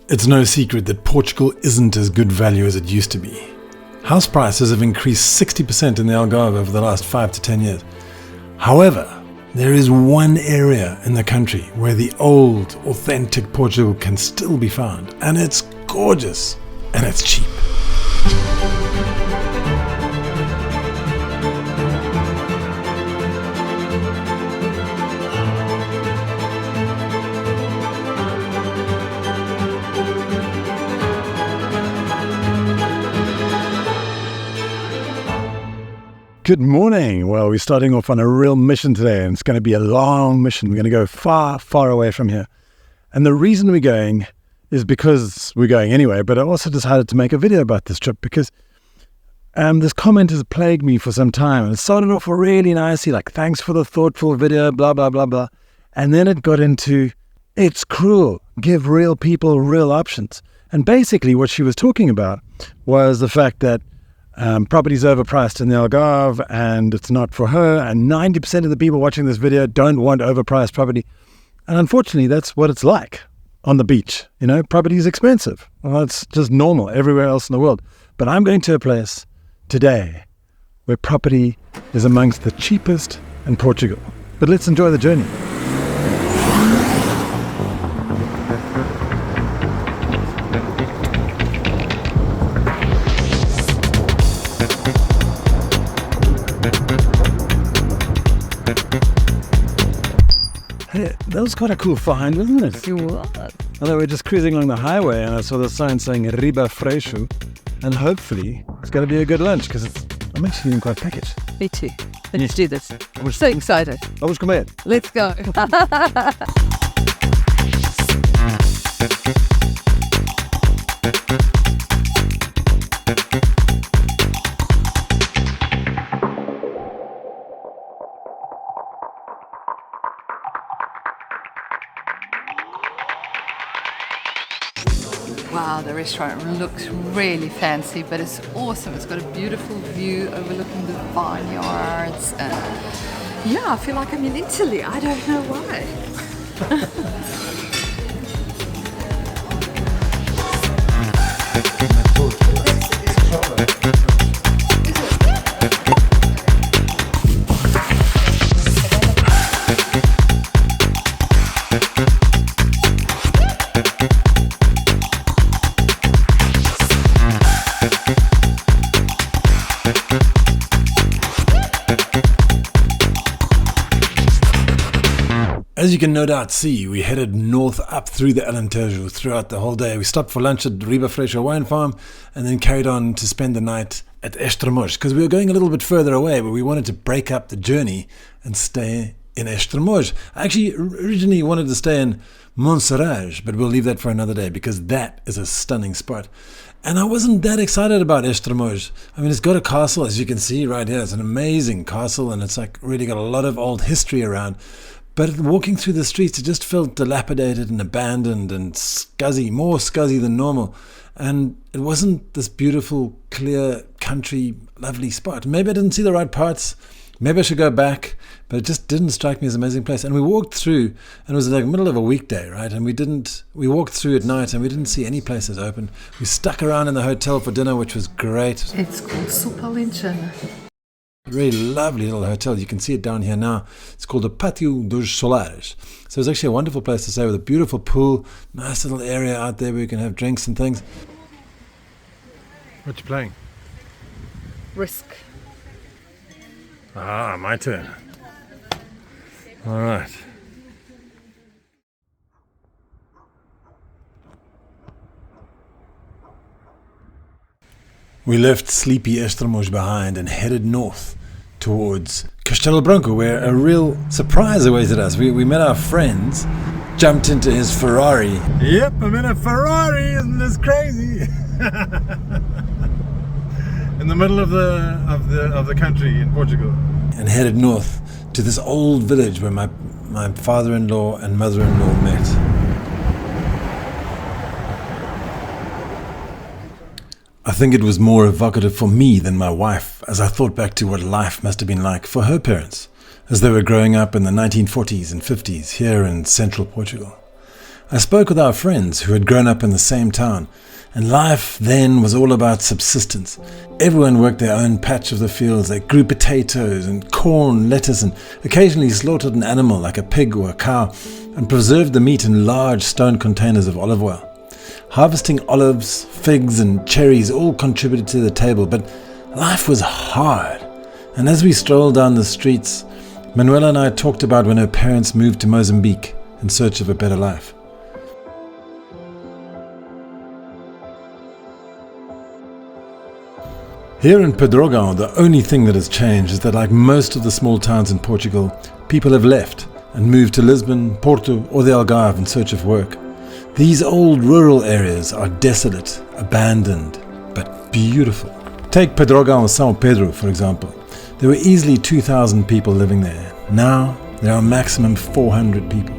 It's no secret that Portugal isn't as good value as it used to be. House prices have increased 60% in the Algarve over the last 5 to 10 years. However, there is one area in the country where the old, authentic Portugal can still be found, and it's gorgeous, and it's cheap. Good morning. Well, we're starting off on a real mission today, and it's going to be a long mission. We're going to go far, far away from here. And the reason we're going is because we're going anyway, but I also decided to make a video about this trip because this comment has plagued me for some time. And it started off really nicely, like, thanks for the thoughtful video, blah, blah, blah, blah. And then it got into, it's cruel, give real people real options. And basically what she was talking about was the fact that property's overpriced in the Algarve and it's not for her, and 90% of the people watching this video don't want overpriced property. And unfortunately, that's what it's like on the beach. You know, property is expensive. Well, it's just normal everywhere else in the world. But I'm going to a place today where property is amongst the cheapest in Portugal. But let's enjoy the journey. Hey, that was quite a cool find, wasn't it? It was. Although we're just cruising along the highway and I saw the sign saying Riba Freixo, and hopefully it's going to be a good lunch because I'm actually feeling quite packaged. Me too. Let's do this. I'm so excited. Vamos comer. Let's go. Wow, the restaurant looks really fancy, but it's awesome. It's got a beautiful view overlooking the vineyards. Yeah, I feel like I'm in Italy. I don't know why. As you can no doubt see, we headed north up through the Alentejo throughout the whole day. We stopped for lunch at Riba Freixo wine farm and then carried on to spend the night at Estremoz because we were going a little bit further away, but we wanted to break up the journey and stay in Estremoz. I actually originally wanted to stay in Monserrate, but we'll leave that for another day because that is a stunning spot. And I wasn't that excited about Estremoz. I mean, it's got a castle, as you can see right here. It's an amazing castle and it's like really got a lot of old history around. But walking through the streets, it just felt dilapidated and abandoned and scuzzy, more scuzzy than normal. And it wasn't this beautiful, clear, country, lovely spot. Maybe I didn't see the right parts. Maybe I should go back. But it just didn't strike me as an amazing place. And we walked through, and it was like middle of a weekday, right? And we walked through at night, and we didn't see any places open. We stuck around in the hotel for dinner, which was great. It's called Supalinchan. Really lovely little hotel. You can see it down here now. It's called the Patio dos Solares. So it's actually a wonderful place to stay with a beautiful pool, nice little area out there where you can have drinks and things. What you playing? Risk. Ah, my turn. All right. We left sleepy Estremoz behind and headed north towards Castelo Branco, where a real surprise awaited us. We met our friends, jumped into his Ferrari. Yep, I'm in a Ferrari, isn't this crazy? In the middle of the country in Portugal. And headed north to this old village where my father-in-law and mother-in-law met. I think it was more evocative for me than my wife, as I thought back to what life must have been like for her parents, as they were growing up in the 1940s and 50s here in central Portugal. I spoke with our friends who had grown up in the same town, and life then was all about subsistence. Everyone worked their own patch of the fields. They grew potatoes and corn, lettuce, and occasionally slaughtered an animal like a pig or a cow and preserved the meat in large stone containers of olive oil. Harvesting olives, figs, and cherries all contributed to the table, but life was hard. And as we strolled down the streets, Manuela and I talked about when her parents moved to Mozambique in search of a better life. Here in Portugal, the only thing that has changed is that, like most of the small towns in Portugal, people have left and moved to Lisbon, Porto, or the Algarve in search of work. These old rural areas are desolate, abandoned, but beautiful. Take Portugal and São Pedro, for example. There were easily 2,000 people living there. Now, there are maximum 400 people.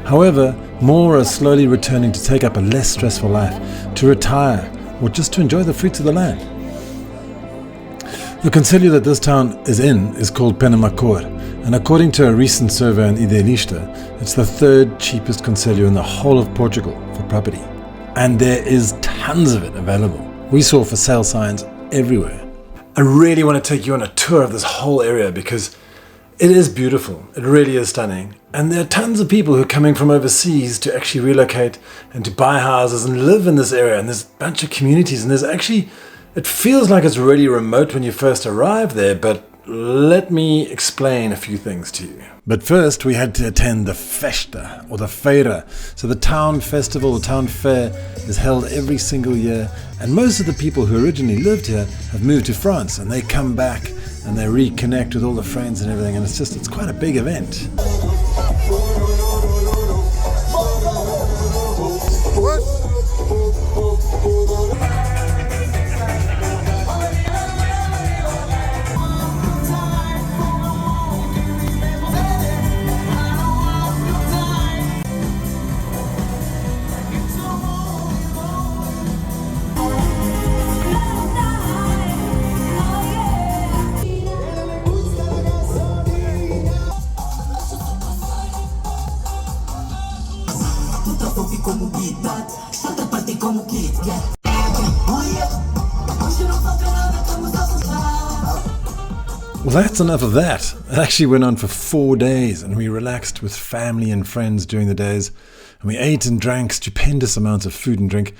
However, more are slowly returning to take up a less stressful life, to retire, or just to enjoy the fruits of the land. The concelho that this town is in is called Penamacor, and according to a recent survey on Idealista, it's the third cheapest concelho in the whole of Portugal for property. And there is tons of it available. We saw for sale signs everywhere. I really want to take you on a tour of this whole area because it is beautiful. It really is stunning. And there are tons of people who are coming from overseas to actually relocate and to buy houses and live in this area. And there's a bunch of communities, and there's actually, it feels like it's really remote when you first arrive there, but let me explain a few things to you. But first, we had to attend the Festa, or the Feira. So the town festival, the town fair, is held every single year. And most of the people who originally lived here have moved to France, and they come back and they reconnect with all the friends and everything. And it's quite a big event. Well, that's enough of that. It actually went on for 4 days, and we relaxed with family and friends during the days, and we ate and drank stupendous amounts of food and drink,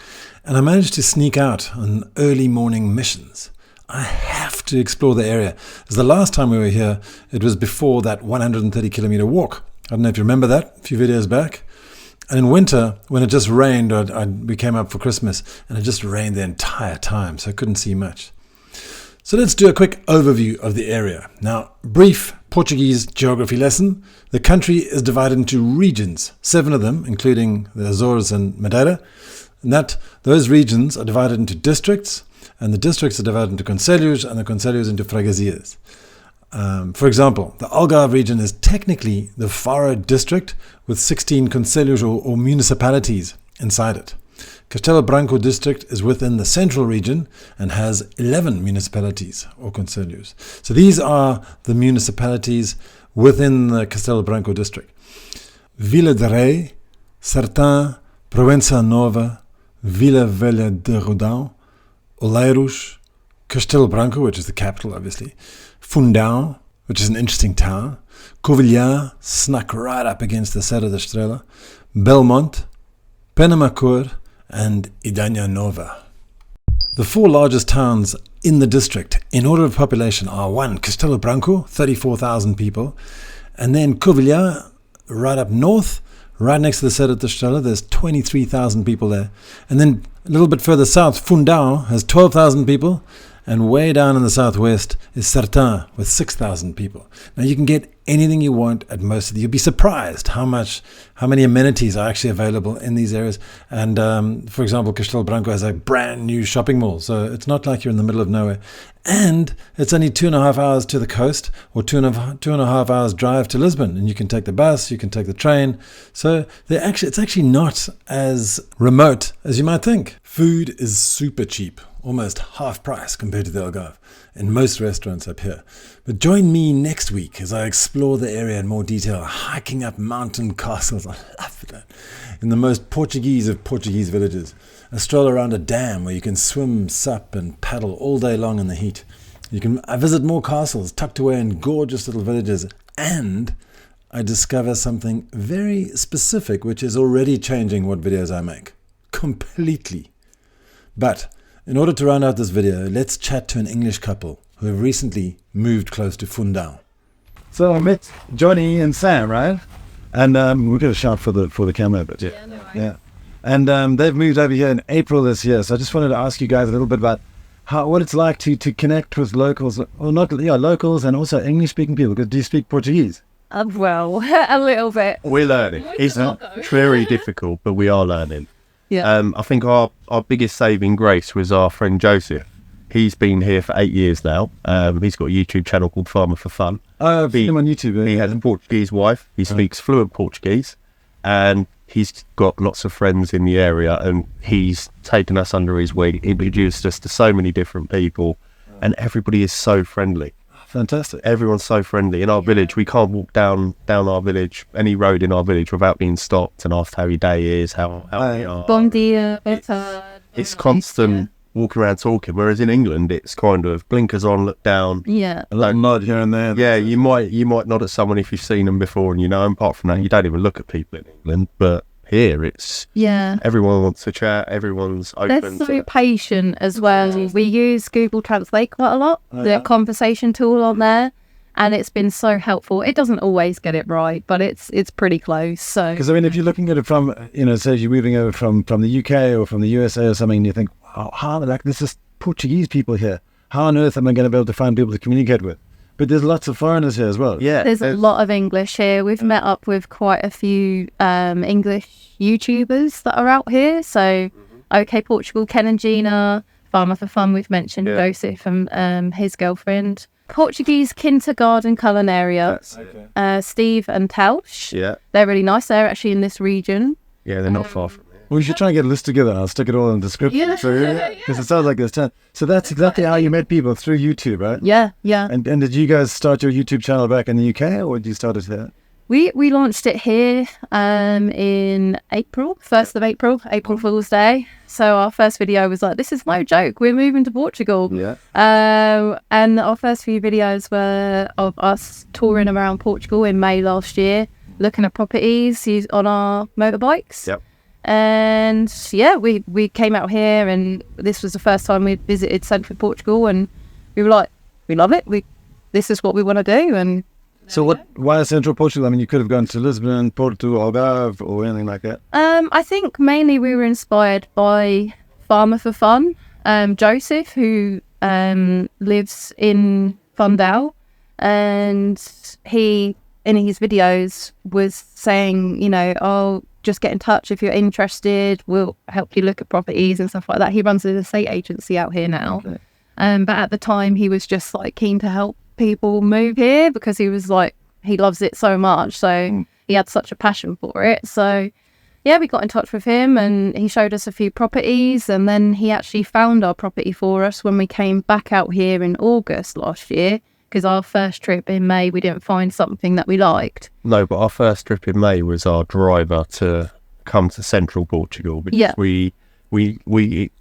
and I managed to sneak out on early morning missions. I have to explore the area, as the last time we were here, it was before that 130 kilometer walk. I don't know if you remember that, a few videos back. And in winter, when it just rained, we came up for Christmas, and it just rained the entire time, so I couldn't see much. So let's do a quick overview of the area. Now, brief Portuguese geography lesson. The country is divided into regions, 7 of them, including the Azores and Madeira. And those regions are divided into districts, and the districts are divided into concelhos, and the concelhos into freguesias. For example, the Algarve region is technically the Faro district with 16 concelhos or municipalities inside it. Castelo Branco district is within the central region and has 11 municipalities or concelhos. So these are the municipalities within the Castelo Branco district. Vila de Rei, Sertã, Proença Nova, Vila Velha de Rodão, Oleiros, Castelo Branco, which is the capital obviously, Fundão, which is an interesting town, Covilhã, snuck right up against the Serra da Estrela, Belmonte, Penamacor, and Idanha Nova. The 4 largest towns in the district in order of population are 1. Castelo Branco, 34,000 people, and then Covilhã, right up north, right next to the Serra da Estrela, there's 23,000 people there. And then a little bit further south, Fundão has 12,000 people, and way down in the southwest is Sertã with 6,000 people. Now you can get anything you want at most of them. You'll be surprised how many amenities are actually available in these areas. And for example, Castelo Branco has a brand new shopping mall, so it's not like you're in the middle of nowhere. And it's only 2.5 hours to the coast, or 2.5 hours drive to Lisbon, and you can take the bus, you can take the train. So it's actually not as remote as you might think. Food is super cheap. almost half price compared to the Algarve, in most restaurants up here. But join me next week as I explore the area in more detail, hiking up mountain castles, I love that, in the most Portuguese of Portuguese villages. A stroll around a dam where you can swim, sup and paddle all day long in the heat. I visit more castles tucked away in gorgeous little villages, and I discover something very specific which is already changing what videos I make. Completely. But in order to round out this video, let's chat to an English couple who have recently moved close to Fundão. So I met Jonny and Sam, right? And we're going to shout for the camera, but yeah. And they've moved over here in April this year. So I just wanted to ask you guys a little bit about what it's like to connect with locals, or locals and also English-speaking people. Because do you speak Portuguese? Well, a little bit. We're learning. It's very difficult, but we are learning. Yeah. I think our biggest saving grace was our friend Joseph. He's been here for 8 years now. He's got a YouTube channel called Farmer for Fun. Oh, I've seen him on YouTube. He has a Portuguese wife. He speaks fluent Portuguese, and he's got lots of friends in the area, and he's taken us under his wing, introduced us to so many different people, and everybody is so friendly. Fantastic. Everyone's so friendly. In our village, we can't walk down our village, any road in our village, without being stopped and asked how your day is, how we are. Bom dia, boa tarde. It's constant walking around talking, whereas in England, it's kind of blinkers on, look down. Yeah. A little nod here and there. Yeah, you might nod at someone if you've seen them before and you know them. Apart from that, you don't even look at people in England. But here, it's everyone wants to chat. Everyone's open. They're so patient as well. We use Google Translate quite a lot, the conversation tool on there, and it's been so helpful. It doesn't always get it right, but it's pretty close. So because I mean, if you're looking at it from say you're moving over from the UK or from the USA or something, and you think, how this is Portuguese people here. How on earth am I going to be able to find people to communicate with? But there's lots of foreigners here as well. Yeah, there's a lot of English here. We've met up with quite a few English YouTubers that are out here. So, OK Portugal, Ken and Gina, Farmer for Fun, we've mentioned Joseph and his girlfriend. Portuguese Kindergarten Culinaria, Steve and Tausch. Yeah. They're really nice. They're actually in this region. Yeah, they're not far from here. We should try and get a list together. I'll stick it all in the description. Because it sounds like there's 10. So that's exactly how you met people, through YouTube, right? Yeah, yeah. And did you guys start your YouTube channel back in the UK, or did you start it here? We launched it here in April, 1st of April, April Fool's Day. So our first video was like, this is no joke, we're moving to Portugal. Yeah. And our first few videos were of us touring around Portugal in May last year, looking at properties on our motorbikes. Yep. And yeah, we came out here, and this was the first time we'd visited central Portugal, and we were like, we love it. This is what we want to do. And so why Central Portugal? I mean, you could have gone to Lisbon, Porto, Algarve, or anything like that. I think mainly we were inspired by Farmer for Fun, Joseph, who lives in Fundão, and he, in his videos, was saying, just get in touch if you're interested. We'll help you look at properties and stuff like that. He runs an estate agency out here now. Okay. But at the time, he was just like keen to help people move here because he was like, he loves it so much. So he had such a passion for it. So yeah, we got in touch with him, and he showed us a few properties, and then he actually found our property for us when we came back out here in August last year. Because our first trip in May, we didn't find something that we liked. No, but our first trip in May was our driver to come to central Portugal, because we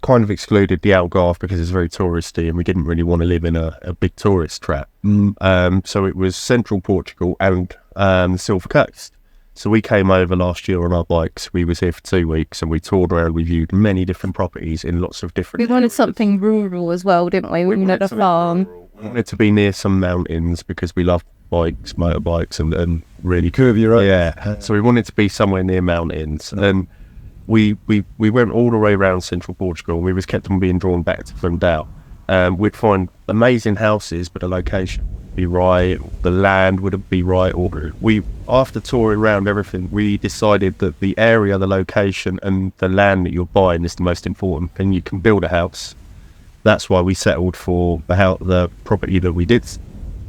kind of excluded the Algarve because it's very touristy, and we didn't really want to live in a big tourist trap. So it was central Portugal and the Silver Coast. So we came over last year on our bikes. We was here for 2 weeks, and we toured around. We viewed many different properties in lots of different. We wanted something rural as well, didn't we? We wanted a farm. We wanted to be near some mountains because we love motorbikes, and really curvy, right? Yeah. So we wanted to be somewhere near mountains, and we went all the way around central Portugal. And we was kept on being drawn back to Fundão. We'd find amazing houses, but the location wouldn't be right, the land wouldn't be right. Or after touring around everything, we decided that the area, the location, and the land that you're buying is the most important, and you can build a house. That's why we settled for the property that we did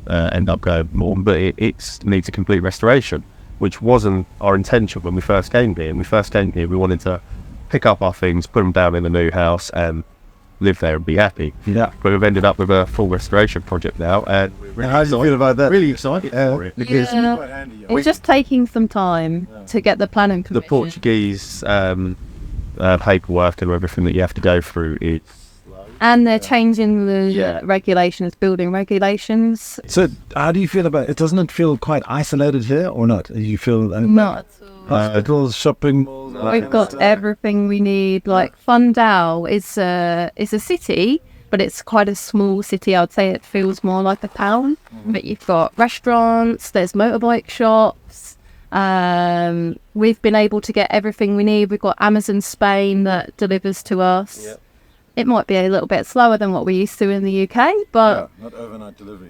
end up going on, but it needs a complete restoration, which wasn't our intention when we first came here. When we first came here, we wanted to pick up our things, put them down in the new house, and live there and be happy. Yeah. But we've ended up with a full restoration project now, and we're really How do you feel about that? really excited for it because It's just taking some time to get the planning the permission. Portuguese paperwork and everything that you have to go through is. And they're changing the Yeah. regulations, building regulations. So how do you feel about it? Doesn't it feel quite isolated here or not? You feel Not at all. hospitals, shopping malls? We've got everything we need. Like Fundal is a city, but it's quite a small city. I'd say it feels more like a town. But you've got restaurants, there's motorbike shops. We've been able to get everything we need. We've got Amazon Spain that delivers to us. Yep. It might be a little bit slower than what we're used to in the UK, but not overnight delivery.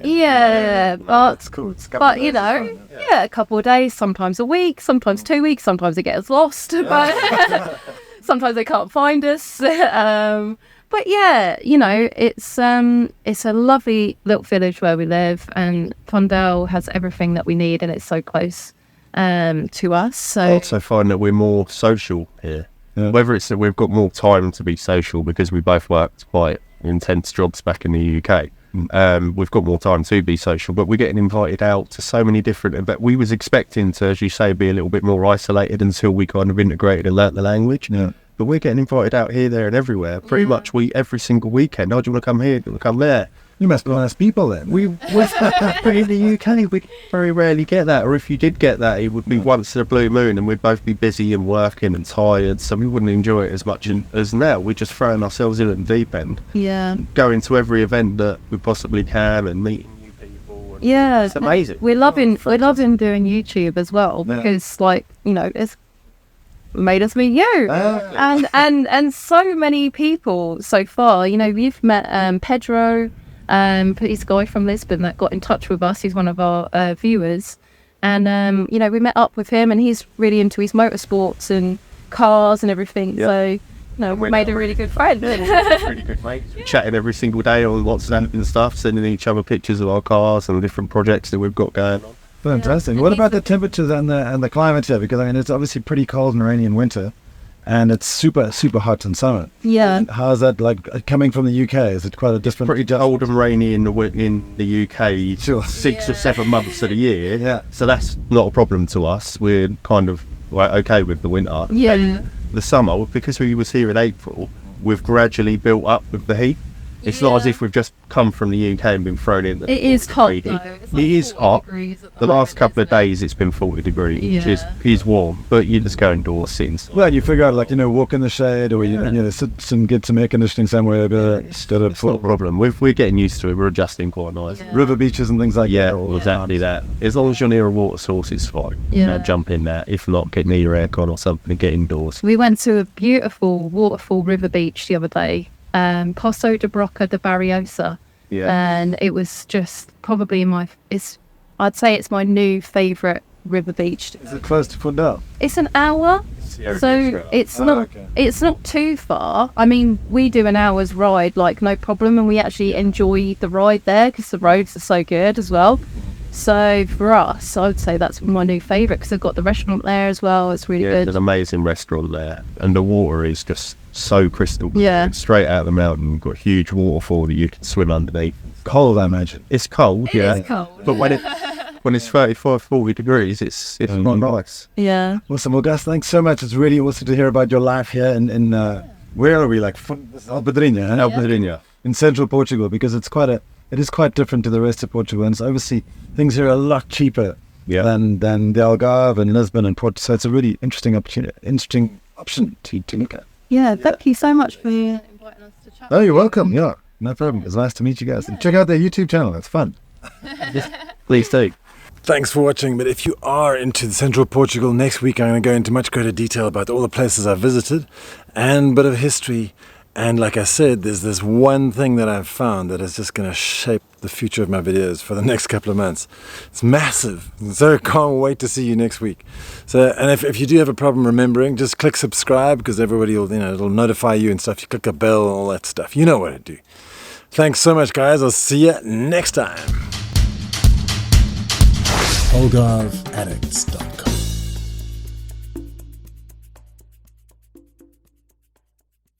but cool. It's a couple but of you days, know, it's fine, a couple of days, sometimes a week, sometimes 2 weeks, sometimes it gets lost, but sometimes they can't find us. But yeah, you know, it's a lovely little village where we live, and Fundal has everything that we need, and it's so close to us. I So also find that we're more social here. Yeah. Whether it's that we've got more time to be social because we both worked quite intense jobs back in the UK. We've got more time to be social, but we're getting invited out to so many different events. We was expecting to, as you say, be a little bit more isolated until we kind of integrated and learnt the language. Yeah. But we're getting invited out here, there and everywhere. Pretty much every single weekend. Oh, do you want to come here? Do you want to come there? You must be nice people then. But in the UK, we very rarely get that. Or if you did get that, it would be once in a blue moon, and we'd both be busy and working and tired, so we wouldn't enjoy it as much as now. We're just throwing ourselves in at the deep end, yeah, going to every event that we possibly can and meeting new people. And yeah, it's amazing. We're loving doing YouTube as well, Yeah. because like, you know, it's made us meet you. And so many people so far. You know, we've met Pedro, he's a guy from Lisbon that got in touch with us. He's one of our viewers, and you know, we met up with him, and he's really into his motorsports and cars and everything. Yeah. So, you know, we made a really good friend. Really good mates. Chatting every single day on WhatsApp and stuff, sending each other pictures of our cars and the different projects that we've got going on. Fantastic. Yeah. What about the temperatures and the climate here? Because I mean, it's obviously pretty cold and rainy in winter, and it's super hot in summer. Yeah. How's that like coming from the UK? Is it quite a different? Pretty cold and rainy in the UK, Sure. 6 or 7 months of the year. Yeah. So that's not a problem to us. We're kind of okay with the winter. Yeah. The summer, because we was here in April, we've gradually built up with the heat. It's not as if we've just come from the UK and been thrown in. It is hot heat. though. It's like It is 40 hot. degrees at The last couple of days it's been 40 degrees, which is warm, but you just go indoors, sit inside. Well, you figure out like, you know, walk in the shade, or you know, sit and get some air conditioning somewhere. Instead of It's not a problem. We're getting used to it. We're adjusting quite nice. Yeah. river beaches and things like Yeah, that. exactly that. As long as you're near a water source, it's fine. Yeah. Jump in there. If not, get near your aircon or something and get indoors. We went to a beautiful waterfall river beach the other day, Poço de Broca de Barriosa, and it was just probably I'd say it's my new favourite river beach. Is it close to Fundal? It's an hour, so it's not okay. it's not too far. I mean, we do an hour's ride like no problem, and we actually enjoy the ride there because the roads are so good as well. So for us, I would say that's my new favourite because they've got the restaurant there as well. It's really There's an good. amazing restaurant there, and the water is just so crystal clear. Yeah. It's straight out of the mountain. You've got a huge waterfall that you can swim underneath. Cold, I imagine. It's cold, It yeah, is cold. but when it's 35, 40 degrees, it's not nice. Yeah. Awesome. Well, guys, thanks so much. It's really awesome to hear about your life here in where are we? Like Alpedrinha, huh? Alpedrinha. In central Portugal, because it is quite different to the rest of Portugal, and so obviously things here are a lot cheaper than the Algarve and Lisbon and Porto. So it's a really interesting option to look at. Yeah, thank you so much for inviting us to chat. Oh, you're welcome. Yeah, no problem. It's nice to meet you guys. And check out their YouTube channel. It's fun. Please do. Thanks for watching, but if you are into central Portugal, next week I'm going to go into much greater detail about all the places I've visited and a bit of history. And like I said, there's this one thing that I've found that is just going to shape the future of my videos for the next couple of months. It's massive, so I can't wait to see you next week. So, and if you do have a problem remembering, just click subscribe, because everybody will, it'll notify you and stuff. You click a bell and all that stuff. You know what to do. Thanks so much, guys. I'll see you next time. Algarve Addicts.